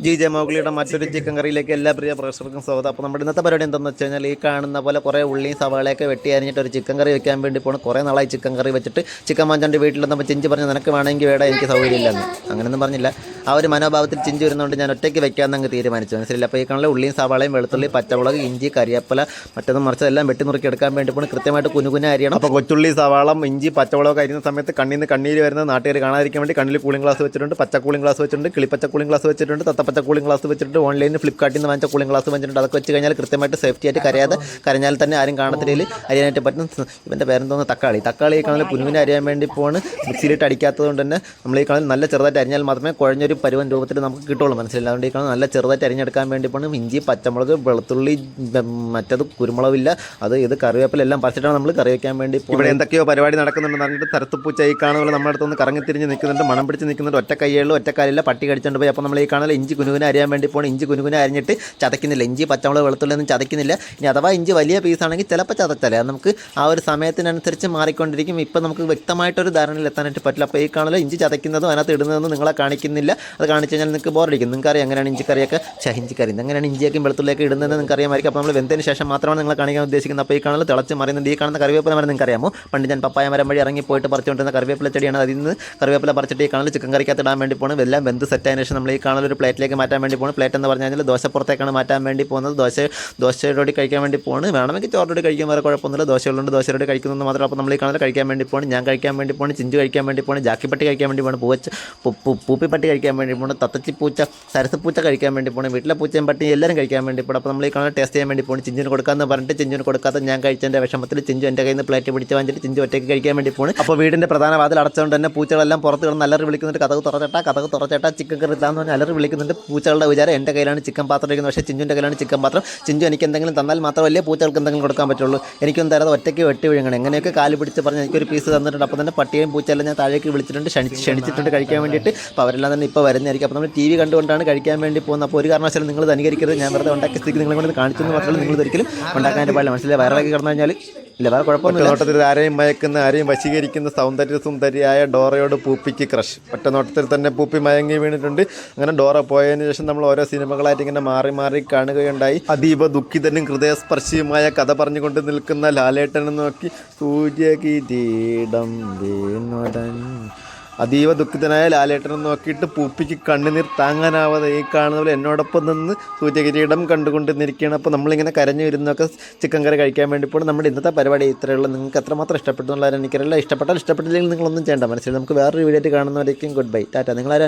G J മോഗ്ലിയുടെ മറ്റൊരു chicken കറിയിലേക്ക് എല്ലാ പ്രിയ പ്രേക്ഷകർക്കും സ്വാഗതം. അപ്പോൾ നമ്മുടെ ഇന്നത്തെ പരിപാടി എന്താണെന്ന് വെച്ച് കഴിഞ്ഞാൽ ഈ കാണുന്ന പോലെ കുറേ ഉള്ളിയും സവാളയൊക്കെ വെട്ടി അരിഞ്ഞിട്ട് ഒരു ചിക്കൻ കറി വെക്കാൻ വേണ്ടി പോകണം. കുറേ നാളായി ചിക്കൻ കറി വെച്ചിട്ട് ചിക്കൻ വാങ്ങിച്ചാണ്ട് വീട്ടിലെന്നപ്പോൾ ചിഞ്ച് പറഞ്ഞ് നിനക്ക് വേണമെങ്കിൽ വേടാ, എനിക്ക് സൗകര്യമില്ലെന്ന്. അങ്ങനെയൊന്നും പറഞ്ഞില്ല. ആ ഒരു മനോഭാവത്തിൽ ചിഞ്ച് വരുന്നതുകൊണ്ട് ഞാൻ ഒറ്റയ്ക്ക് വെക്കാമെന്ന് അങ്ങ് തീരുമാനിച്ചു. മനസ്സിലില്ല. അപ്പോൾ ഈ കാണുന്ന ഉള്ളിയും സവാളയും വെളുത്തുള്ളി പച്ചമുളക് ഇഞ്ചി കരിയേപ്പില മറ്റൊന്നും മറിച്ചതെല്ലാം വെട്ടി നുറുക്കി എടുക്കാൻ വേണ്ടി പോകണം. കൃത്യമായിട്ട് കുനുകുന അരിയണം. അപ്പോൾ കൊച്ചുള്ളി സവാളം ഇഞ്ചി പച്ചമുളക് അരിയുന്ന സമയത്ത് കണ്ണിൽ നിന്ന് കണ്ണീര് വരുന്ന നാട്ടുകാർ കാണാതിരിക്കാൻ വേണ്ടി കണ്ണിൽ കൂളിംഗ് ഗ്ലാസ് വെച്ചിട്ടുണ്ട്, പച്ച കൂളിംഗ് ഗ്ലാസ് വെച്ചിട്ടുണ്ട്, കിളിപ്പച്ച കൂളിംഗ് ഗ്ലാസ് വെച്ചിട്ടുണ്ട്, തത്തപ്പച്ച കൂളിംഗ് ഗ്ലാസ് വെച്ചിട്ടുണ്ട്, ഓൺലൈനിൽ ഫ്ലിപ്കാർട്ടിൽ നിന്ന് വാങ്ങിച്ച കൂളിംഗ് ഗ്ലാസ് വെച്ചിട്ടുണ്ട്. അതൊക്കെ വെച്ച് കഴിഞ്ഞാൽ കൃത്യമായിട്ട് സേഫ്റ്റി ആയിട്ട് കരഞ്ഞാൽ തന്നെ ആരും കാണത്തില്ലെങ്കിൽ അരിയാനായിട്ട് പറ്റും. ഇവൻ്റെ പേരെന്തോന്ന് തക്കാളി കാണാൻ കുനുവിനെ അരിയാൻ വേണ്ടി പോണ്. മിക്സിയിലിട്ട് അടിക്കാത്തത് കൊണ്ട് തന്നെ നമ്മൾ ഈ കാണാൻ നല്ല ചെറുതായിട്ട് അരിഞ്ഞാൽ മാത്രമേ കുഴഞ്ഞൊരു പരുവൻ രൂപത്തിൽ നമുക്ക് കിട്ടുള്ളൂ. മനസ്സിലായി. അതുകൊണ്ട് ഈ കാണാൻ നല്ല ചെറുതായിട്ട് അരിഞ്ഞെടുക്കാൻ വേണ്ടി പോകണം. ഇഞ്ചി പച്ചമുളക് വെളുത്തുള്ളി മറ്റത് കുരുമുളകില്ല ഇത് കറിവേപ്പില എല്ലാം പറിച്ചിട്ടാണ് നമ്മൾ കറി വയ്ക്കാൻ വേണ്ടി. ഇവിടെ എന്തൊക്കെയോ പരിപാടി നടക്കുന്നുണ്ടെന്ന് പറഞ്ഞിട്ട് തരത്തുപ്പൂച്ച ഈ കാണുമ്പോൾ നമ്മുടെ അടുത്തൊന്ന് കറങ്ങിത്തിരിഞ്ഞ് നിൽക്കുന്നുണ്ട്, മണം പിടിച്ച് നിൽക്കുന്നുണ്ട്. ഒറ്റ കൈയുള്ളൂ, ഒറ്റ കാലില്ല, പട്ടി കടിച്ചുകൊണ്ട് പോയി. അപ്പോൾ നമ്മൾ ഈ കാണാൻ ഇഞ്ചി കുനുവിനെ അരിയാൻ വേണ്ടി പോകണം. ഇഞ്ചി കുനുവിനെ അരിഞ്ഞിട്ട് ചതയ്ക്കുന്നില്ല. ഇഞ്ചി പച്ചമുളക് വെളുത്തുള്ളി ഒന്നും ചതയ്ക്കുന്നില്ല. ഇനി അഥവാ ഇഞ്ചി വലിയ പീസാണെങ്കിൽ ചിലപ്പോൾ ചതച്ചാലേ അത് നമുക്ക് ആ ഒരു സമയത്തിനനുസരിച്ച് മാറിക്കൊണ്ടിരിക്കും. ഇപ്പം നമുക്ക് വ്യക്തമായിട്ടൊരു ധാരണയിൽ എത്താനായിട്ട് പറ്റില്ല. അപ്പോൾ ഈ കാണാൻ ഇഞ്ചി ചതയ്ക്കുന്നതും അതിനകത്ത് ഇടുന്നതൊന്നും നിങ്ങളെ കാണിക്കുന്നില്ല. അത് കാണിച്ച് കഴിഞ്ഞാൽ നിങ്ങൾക്ക് ബോറടിക്കും. നിങ്ങൾക്കറിയാം എങ്ങനെയാണ് ഇഞ്ചിക്കറിയൊക്കെ ഇഞ്ചിക്കറി എങ്ങനെയാണ് ഇഞ്ചിയൊക്കെ വെളുത്തുള്ളിയൊക്കെ ഇടുന്നതെന്ന് നിങ്ങൾക്ക് അറിയാമായിരിക്കും. അപ്പോൾ നമ്മൾ വെന്തതിന് ശേഷം മാത്രമാണ് നിങ്ങളെ കാണിക്കാൻ ഉദ്ദേശിക്കുന്നത്. അപ്പോൾ ഈ കാണാൻ തിളച്ച് മറിയുന്നുണ്ട്. ഈ കാണുന്ന കറിവേപ്പില മരം നിങ്ങൾക്ക് അറിയാമോ? പണ്ട് ഞാൻ പപ്പായ മരം വഴി ഇറങ്ങി പോയിട്ട് പറിച്ചുകൊണ്ടിരുന്ന കറിവേപ്പില ചെടിയാണ്. അതിൽ നിന്ന് കറിവേപ്പില പറിച്ചിട്ട് ഈ കാണൽ ചിക്കൻ കറിക്കകത്ത് ഇടാൻ വേണ്ടി പോകുന്നത്. എല്ലാം വെന്ത് സെറ്റായതിനു ശേഷം നമ്മൾ ഈ കാണൽ ഒരു പ്ലേറ്റിലേക്ക് മാറ്റാൻ വേണ്ടി പോകുന്നത്. പ്ലേറ്റ് എന്ന് പറഞ്ഞു കഴിഞ്ഞാൽ ദോശപ്പുറത്തേക്കാണ് മാറ്റാൻ വേണ്ടി പോകുന്നത്. ദോശയോട് കഴിക്കാൻ വേണ്ടി പോകുന്നത്. വേണമെങ്കിൽ ചോറോട് കഴിക്കാൻ വേറെ കുഴപ്പമൊന്നുമില്ല. ദോശകളുണ്ട്, ദോശയോട് കഴിക്കുന്നത് മാത്രം. അപ്പോൾ നമ്മൾ ഈ കാണൽ കഴിക്കാൻ വേണ്ടി പോകുന്നത്. ഞാൻ കഴിക്കാൻ വേണ്ടി പോകുന്നത്, ചിഞ്ചു കഴിക്കാൻ വേണ്ടി പോകുന്നത്, ജാക്കിപ്പട്ടി കഴിക്കാൻ വേണ്ടി പോകുന്നത്, പൂപ്പിപ്പട്ടി കഴിക്കാൻ വേണ്ടി പോകുന്നത്, തത്തച്ചിപ്പൂച്ച സരസപ്പൂച്ച കഴിക്കാൻ വേണ്ടി പോകുന്നത്, വീട്ടിലെ പൂച്ചയും പട്ടിയും എല്ലാവരും കഴിക്കാൻ വേണ്ടി പോകുന്നത്. അപ്പോൾ നമ്മൾ ഈ കാണൽ ടേസ്റ്റ് ചെയ്യാൻ വേണ്ടി പോകുന്നത്. ചിഞ്ചുവിന് കൊടുക്കാമെന്ന് പറഞ്ഞിട്ട് ചിഞ്ചുവിന് കൊടുക്കാത്ത ഞാൻ കഴിച്ചതിൻ്റെ വിഷമത്തിൽ ചിഞ്ചു എൻ്റെ കയ്യിൽ നിന്ന് പ്ലേറ്റ് പിടിച്ച് വാങ്ങിച്ചിട്ട് ചിഞ്ചു ഒറ്റയ്ക്ക് കഴിക്കാൻ വേണ്ടി പോകുന്നത്. അപ്പോൾ വീടിൻ്റെ പ്രധാന വാതിൽ അടച്ചുകൊണ്ട് തന്നെ പൂച്ചകളെല്ലാം പുറത്ത് കിടന്ന് അലറി വിളിക്കുന്നുണ്ട്. കഥക് തുറച്ചേട്ടാ ചിക്കൻ കറി ഇല്ലാന്ന് പറഞ്ഞാൽ അലറി വിളിക്കുന്നുണ്ട്. പൂച്ചകളുടെ വിചാരം എൻ്റെ കയ്യിലാണ് ചിക്കൻ പാത്രം ഇരിക്കുന്നത്. പക്ഷേ ചിഞ്ചുവിൻ്റെ കയ്യിലാണ് ചിക്കൻ പാത്രം. ചിഞ്ചു എനിക്ക് എന്തെങ്കിലും തന്നാൽ മാത്രമല്ലേ പൂച്ചകൾക്ക് എന്തെങ്കിലും കൊടുക്കാൻ പറ്റുള്ളൂ. എനിക്കൊന്നും തരാതെ ഒറ്റയ്ക്ക് വെട്ടി വിഴുങ്ങണം. എങ്ങനെയൊക്കെ കാല് പിടിച്ച് പറഞ്ഞ് എനിക്കൊരു പീസ് തന്നിട്ടുണ്ട്. അപ്പോൾ തന്നെ പട്ടിയും പൂച്ചയെല്ലാം ഞാൻ താഴേക്ക് വിളിച്ചിട്ടുണ്ട്, ക്ഷണിച്ചിട്ടുണ്ട് കഴിക്കാൻ വേണ്ടിയിട്ട്. അപ്പോൾ അവരെല്ലാം തന്നെ ഇപ്പോൾ വരുന്നതായിരിക്കും. അപ്പോൾ നമ്മൾ ടി വി കണ്ടുകൊണ്ടാണ് കഴിക്കാൻ വേണ്ടി പോകുന്നത്. അപ്പോൾ ഒരു കാരണവശാലും നിങ്ങൾ അനുകരിക്കരുത്. ഞാൻ വെറുതെ ഉണ്ടാക്കിയ സ്ഥിതിക്ക് നിങ്ങളെ കൊണ്ട് കാണിച്ചെന്ന് മാത്രമല്ല, നിങ്ങൾ ഒരിക്കലും ഉണ്ടാക്കാനായിട്ട് പാടില്ല. മനസ്സിലായി. വയറിളക്കി കിടന്നു കഴിഞ്ഞാൽ ഇല്ല, വേറെ കുഴപ്പമൊന്നുമില്ല. നോട്ടത്തിൽ ആരെയും മയക്കുന്ന ആരെയും വശീകരിക്കുന്ന സുന്ദരിയായ ഡോറയോട് പൂപ്പിക്ക് ക്രഷ്. ഒറ്റ നോട്ടത്തിൽ തന്നെ പൂപ്പി മയങ്ങി വീണിട്ടുണ്ട്. അങ്ങനെ ഡോറ പോയതിനു ശേഷം നമ്മൾ ഓരോ സിനിമകളായിട്ട് ഇങ്ങനെ മാറി കാണുകയുണ്ടായി. അതീവ ദുഃഖിതനും ഹൃദയസ്പർശിയുമായ കഥ പറഞ്ഞുകൊണ്ട് നിൽക്കുന്ന ലാലേട്ടനെ നോക്കി സൂര്യകിരീടം വീണുടൻ. അതീവ ദുഃഖിതനായ ലാലേട്ടനെ നോക്കിയിട്ട് പൂപ്പിക്ക് കണ്ണുനീർ താങ്ങാനാവാതെ ഈ കാണുന്ന പോലെ എന്നോടൊപ്പം നിന്ന് സൂര്യകിരീടം കണ്ടുകൊണ്ട് നിൽക്കുകയാണ്. അപ്പോൾ നമ്മളിങ്ങനെ കരഞ്ഞു വരുന്നൊക്കെ ചിക്കൻ കറി കഴിക്കാൻ വേണ്ടി പോകും. നമ്മുടെ ഇന്നത്തെ പരിപാടി ഇത്രയുള്ള. നിങ്ങൾക്ക് എത്രമാത്രം ഇഷ്ടപ്പെട്ടു എന്നുള്ളവരെ എനിക്കറിയില്ല. ഇഷ്ടപ്പെട്ടില്ലെങ്കിൽ നിങ്ങളൊന്നും ചെയ്യേണ്ട. മനസ്സിലായി. നമുക്ക് വേറൊരു വീഡിയോ ആയിട്ട് കാണുന്നവരേക്കും ഗുഡ് ബൈ, ടാറ്റ. നിങ്ങളാരും